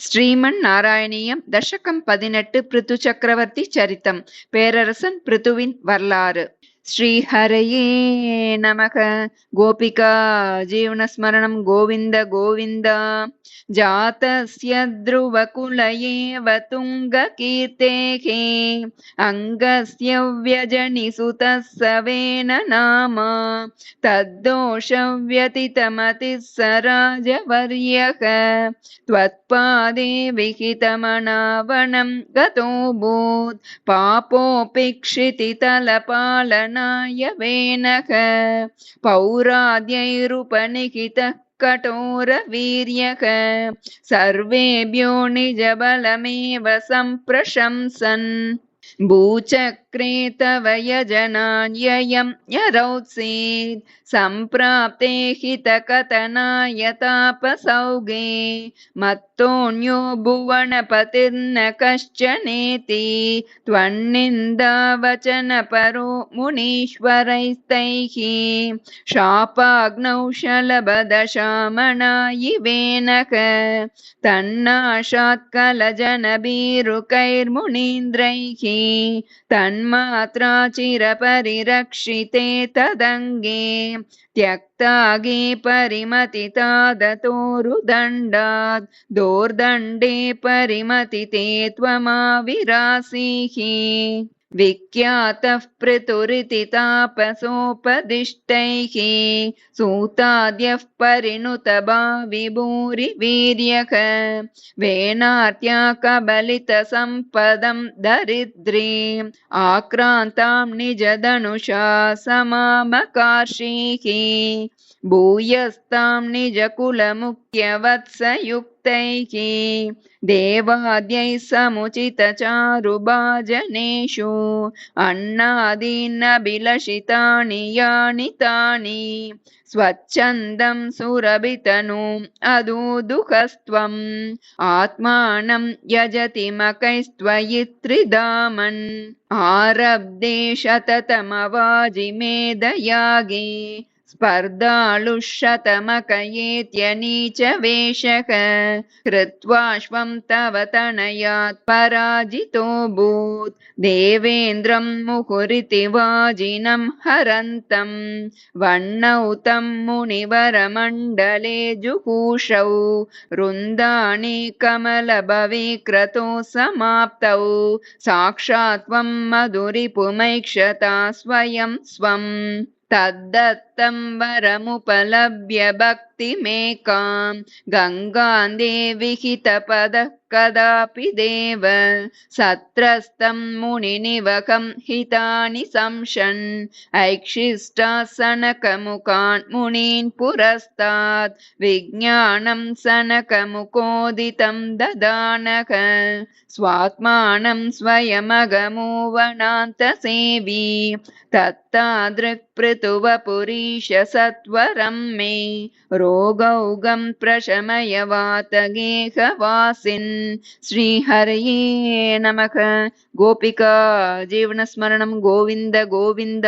ஸ்ரீமன்னாராயணீயம் தசகம் 18 பிருத்து சக்கரவர்த்தி சரித்தம் பேரரசன் பிருத்துவின் வரலாறு. ஸ்ரீஹரயே நமக. கோபிகா ஜீவனஸ்மரணம் கோவிந்த கோவிந்தா. ஜாதஸ்ய த்ருவகுல ஏவ துங்ககீர்த்தேஹே அங்கஸ்ய ವ್ಯಜನಿಸುತಃ ಸವೇನ ನಾಮ ತದ್ದೋಷವ್ಯತಿತಮತಿಃ ಸ ರಾಜವರ್ಯಃ ತ್ವತ್ಪಾದೇ ವಿಹಿತಮನಾವನಂ ಗತೋಭೂತ್ ಪಾಪೋಪೇಕ್ಷಿತಿತಲಪಾಲನಾಯ ವೇನಃ ಪೌರಾದ್ಯೈರುಪನಿಹಿತಃ कठोरवीर्यः सर्वेभ्यो निजबलमेव सम्प्रशंसन् भूचक्रे तव यजनान्ययं यरौत्सीत् सम्प्राप्ते हितकथनाय तापसौगे मत्तोऽन्यो भुवनपतिर्न कश्चनेति त्वन्निन्दावचनपरो मुनीश्वरैस्तैः शापाग्नौ शलभदशामणायिवेनः तन्नाशात्कलजनभीरुकैर्मुनीन्द्रैः तन्मात्रा चिरपरिरक्षिते तदङ्गे त्यक्तागे परिमतितादतोरुदण्डात् दोर्दण्डे परिमतिते त्वमाविरासीः विख्यातः पृथुरिति तापसोपदिष्टैः सूताद्यः परिणुतभाविभूरिवीर्यः वेनार्त्या कबलितसम्पदं दरिद्रीम् आक्रान्तां निजधनुषा समामकार्षीः भूयस्तां निजकुलमुख्यवत्सयुक्तैः देवाद्यैः समुचितचारुभाजनेषु अन्नादीनभिलषितानि यानि तानि स्वच्छन्दं सुरभितनुम् अदूदुकस्त्वम् आत्मानं यजति मकैस्त्वयि त्रिधामन् आरब्धे शततमवाजिमेधयागे स्पर्धालुशतमकयेत्यनीचवेषः कृत्वाश्वं तव तनयात् पराजितोऽभूत् देवेन्द्रं मुहुरिति वाजिनं हरन्तं वह्नौ तं मुनिवरमण्डले जुहूषौ रुन्दानि कमलभवे क्रतो समाप्तौ साक्षात् त्वं मधुरिपुमैक्षता स्वयं स्वम् तद्दत्तं वरमुपलभ्य भक्तिमेकां गङ्गान्धे विहितपदः कदापि देव सत्रस्तं मुनिनिवकं हितानि संशन् ऐक्षिष्टासनकमुखान् मुनीन् पुरस्तात् विज्ञानं सनकमुखोदितं ददानः स्वात्मानं स्वयमगमो वनान्तसेवी तत्तादृक्पृथुवपुरीश सत्वरं मे रोगौगं प्रशमय वातगेहवासिन् श्रीहरये नमः. गोपिका जीवनस्मरणं गोविन्द गोविन्द.